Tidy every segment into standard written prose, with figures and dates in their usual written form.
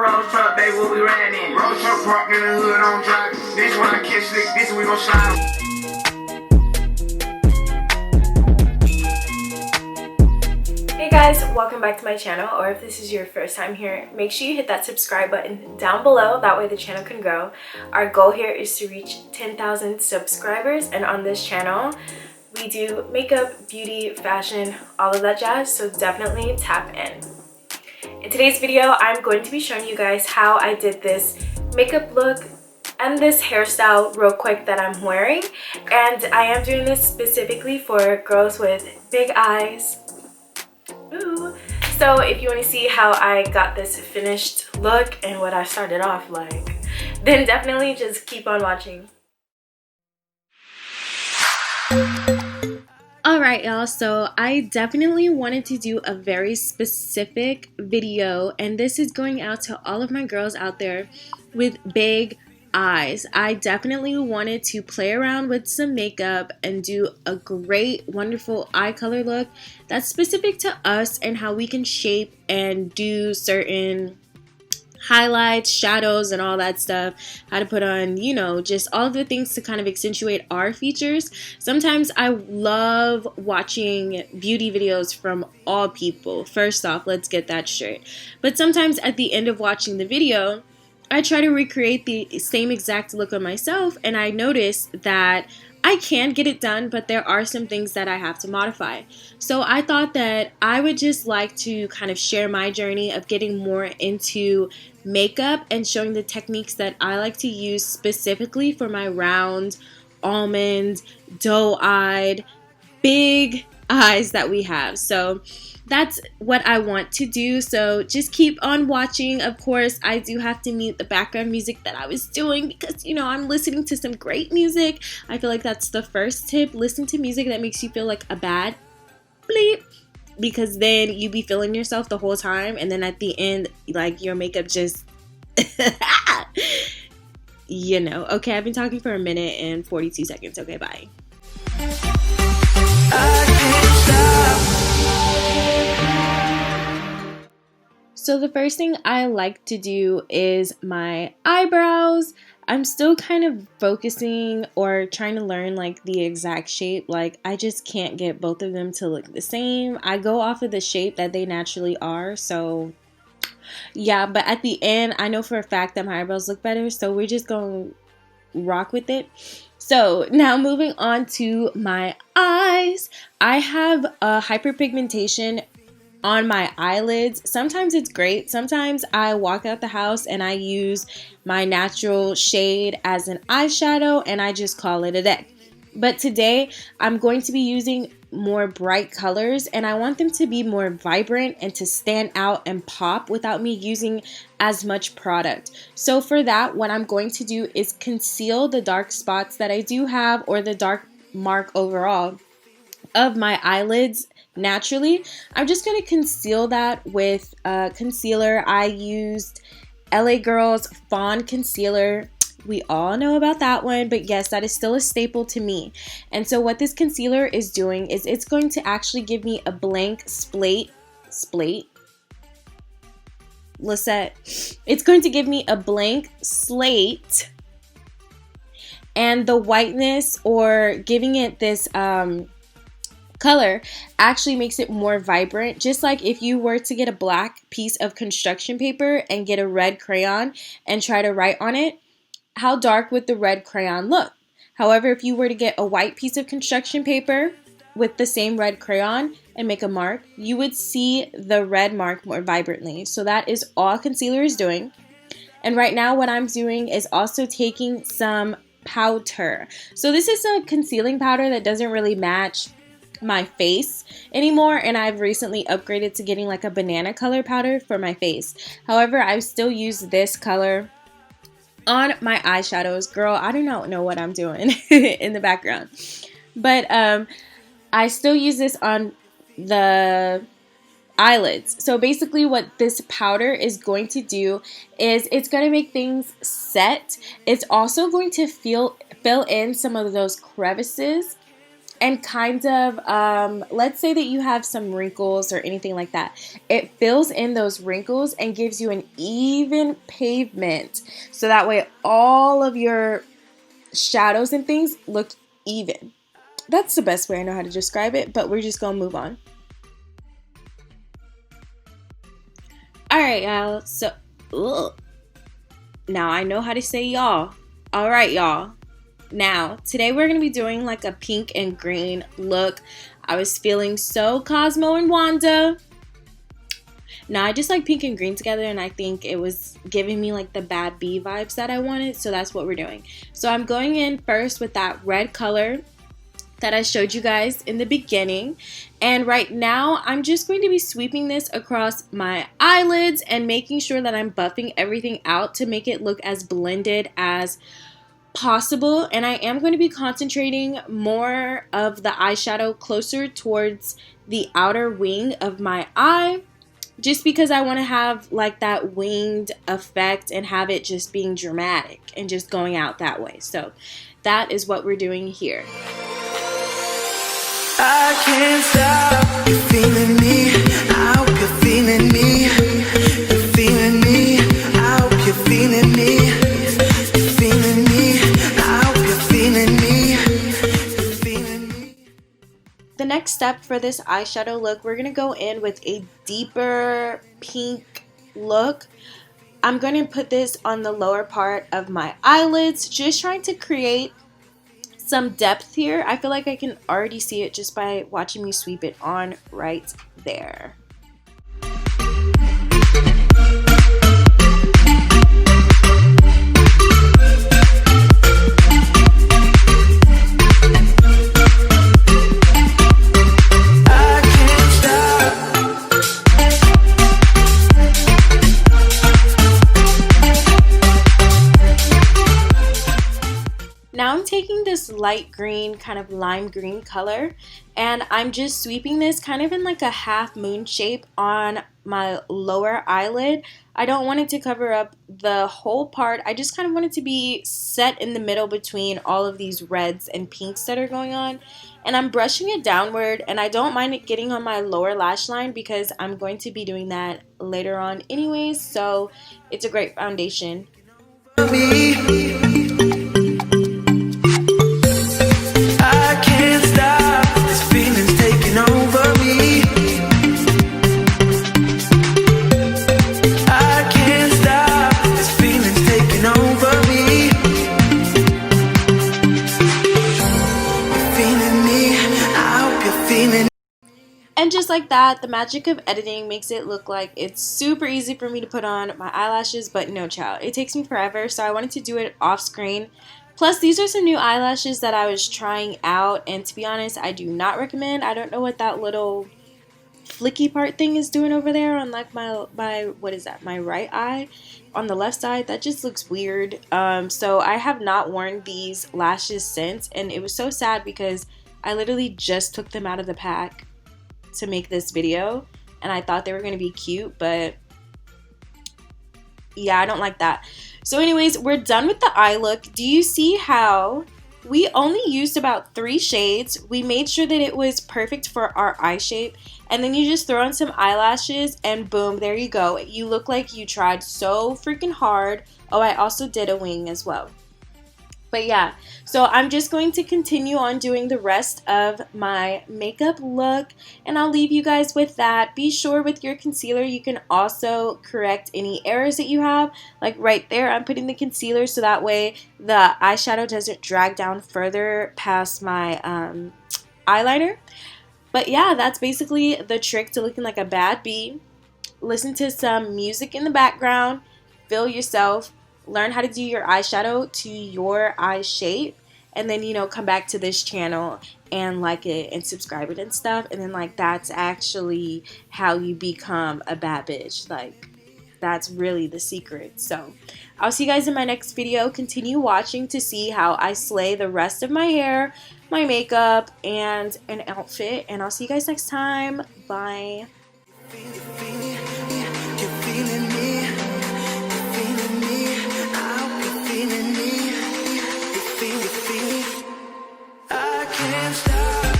Rose truck, baby, what we ran in. Rose truck parked in the hood on drive. This one I catch slick, this we gon' slide. Hey guys, welcome back to my channel, or if this is your first time here, make sure you hit that subscribe button down below, that way the channel can grow. Our goal here is to reach 10,000 subscribers, and on this channel we do makeup, beauty, fashion, all of that jazz, so definitely tap in. In today's video, I'm going to be showing you guys how I did this makeup look and this hairstyle real quick that I'm wearing, and I am doing this specifically for girls with big eyes. Ooh. So if you want to see how I got this finished look and what I started off like, then definitely just keep on watching. Alright y'all, so I definitely wanted to do a very specific video, and this is going out to all of my girls out there with big eyes. I definitely wanted to play around with some makeup and do a great, wonderful eye color look that's specific to us and how we can shape and do certain highlights, shadows, and all that stuff. How to put on, you know, just all of the things to kind of accentuate our features. Sometimes I love watching beauty videos from all people. First off, let's get that straight. But sometimes at the end of watching the video, I try to recreate the same exact look on myself, and I notice that I can get it done, but there are some things that I have to modify. So I thought that I would just like to kind of share my journey of getting more into makeup and showing the techniques that I like to use specifically for my round, almond, doe-eyed, big eyes that we have. So that's what I want to do, so just keep on watching. Of course, I do have to mute the background music that I was doing because, you know, I'm listening to some great music. I feel like that's the first tip. Listen to music that makes you feel like a bad bleep, because then you be feeling yourself the whole time, and then at the end, like, your makeup just you know. Okay, I've been talking for a minute and 42 seconds. Okay, bye. So the first thing I like to do is my eyebrows. I'm still kind of focusing or trying to learn like the exact shape. Like, I just can't get both of them to look the same. I go off of the shape that they naturally are. So yeah, but at the end, I know for a fact that my eyebrows look better. So we're just going to rock with it. So now moving on to my eyes. I have a hyperpigmentation on my eyelids. Sometimes it's great. Sometimes I walk out the house and I use my natural shade as an eyeshadow and I just call it a day. But today I'm going to be using more bright colors, and I want them to be more vibrant and to stand out and pop without me using as much product. So for that, what I'm going to do is conceal the dark spots that I do have, or the dark mark overall of my eyelids naturally. I'm just going to conceal that with concealer. I used LA Girl's Fawn Concealer. We all know about that one, but yes, that is still a staple to me. And so what this concealer is doing is it's going to actually give me a blank Lisette. It's going to give me a blank slate, and the whiteness, or giving it this color, actually makes it more vibrant. Just like if you were to get a black piece of construction paper and get a red crayon and try to write on it, how dark would the red crayon look? However, if you were to get a white piece of construction paper with the same red crayon and make a mark, you would see the red mark more vibrantly. So that is all concealer is doing. And right now what I'm doing is also taking some powder. So this is a concealing powder that doesn't really match my face anymore, and I've recently upgraded to getting like a banana color powder for my face. However, I still use this color on my eyeshadows. Girl, I do not know what I'm doing in the background, but I still use this on the eyelids. So basically what this powder is going to do is it's going to make things set. It's also going to fill in some of those crevices and kind of, let's say that you have some wrinkles or anything like that. It fills in those wrinkles and gives you an even pavement. So that way all of your shadows and things look even. That's the best way I know how to describe it, but we're just gonna move on. Alright, y'all. So, now I know how to say y'all. Alright, y'all. Now, today we're going to be doing like a pink and green look. I was feeling so Cosmo and Wanda. Now, I just like pink and green together, and I think it was giving me like the bad bee vibes that I wanted, so that's what we're doing. So I'm going in first with that red color that I showed you guys in the beginning. And right now, I'm just going to be sweeping this across my eyelids and making sure that I'm buffing everything out to make it look as blended as possible. And I am going to be concentrating more of the eyeshadow closer towards the outer wing of my eye, just because I want to have like that winged effect and have it just being dramatic and just going out that way. So that is what we're doing here. I can't stop you feeling me. I hope you're feeling me. You're feeling me. I hope you're feeling me. You're feeling me. I hope you're feeling me. You're feeling me. The next step for this eyeshadow look, we're going to go in with a deeper pink look. I'm going to put this on the lower part of my eyelids, just trying to create some depth here. I feel like I can already see it just by watching me sweep it on right there. Now I'm taking this light green, kind of lime green color, and I'm just sweeping this kind of in like a half moon shape on my lower eyelid. I don't want it to cover up the whole part. I just kind of want it to be set in the middle between all of these reds and pinks that are going on. And I'm brushing it downward, and I don't mind it getting on my lower lash line because I'm going to be doing that later on anyways, so it's a great foundation. And just like that, the magic of editing makes it look like it's super easy for me to put on my eyelashes, but no child, it takes me forever, so I wanted to do it off screen. Plus, these are some new eyelashes that I was trying out, and to be honest, I do not recommend. I don't know what that little flicky part thing is doing over there on like my what is that, my right eye on the left side. That just looks weird. So I have not worn these lashes since, and it was so sad because I literally just took them out of the pack to make this video, and I thought they were going to be cute, but yeah, I don't like that. So anyways, we're done with the eye look. Do you see how we only used about 3 shades? We made sure that it was perfect for our eye shape, and then you just throw on some eyelashes and boom, there you go. You look like you tried so freaking hard. Oh, I also did a wing as well. But yeah, so I'm just going to continue on doing the rest of my makeup look, and I'll leave you guys with that. Be sure with your concealer you can also correct any errors that you have. Like right there, I'm putting the concealer so that way the eyeshadow doesn't drag down further past my eyeliner. But yeah, that's basically the trick to looking like a bad bee. Listen to some music in the background, feel yourself, learn how to do your eyeshadow to your eye shape, and then, you know, come back to this channel and like it and subscribe it and stuff, and then like that's actually how you become a bad bitch. Like, that's really the secret. So I'll see you guys in my next video. Continue watching to see how I slay the rest of my hair, my makeup, and an outfit, and I'll see you guys next time. Bye. I can't stop.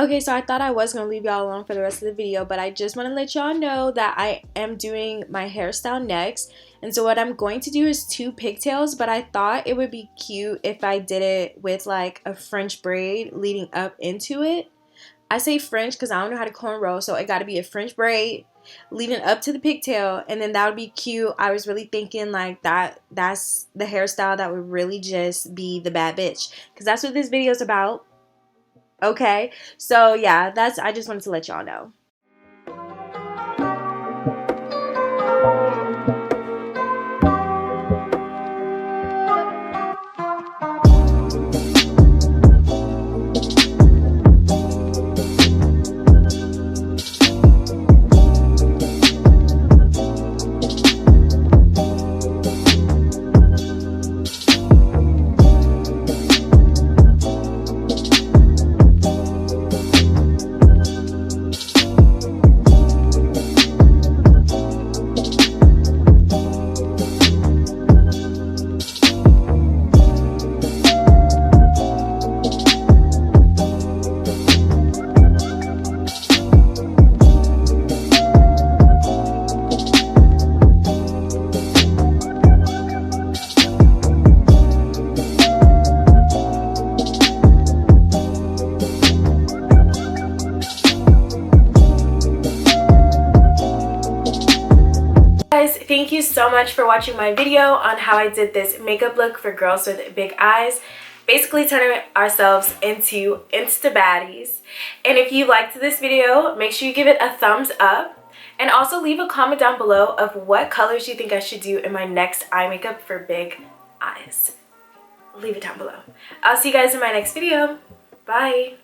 Okay, so I thought I was going to leave y'all alone for the rest of the video, but I just want to let y'all know that I am doing my hairstyle next. And so what I'm going to do is 2 pigtails, but I thought it would be cute if I did it with like a French braid leading up into it. I say French because I don't know how to cornrow, so it got to be a French braid leading up to the pigtail, and then that would be cute. I was really thinking like that's the hairstyle that would really just be the bad bitch, because that's what this video is about. Okay, so yeah, I just wanted to let y'all know. Guys, thank you so much for watching my video on how I did this makeup look for girls with big eyes. Basically turning ourselves into Insta Baddies. And if you liked this video, make sure you give it a thumbs up. And also leave a comment down below of what colors you think I should do in my next eye makeup for big eyes. Leave it down below. I'll see you guys in my next video. Bye.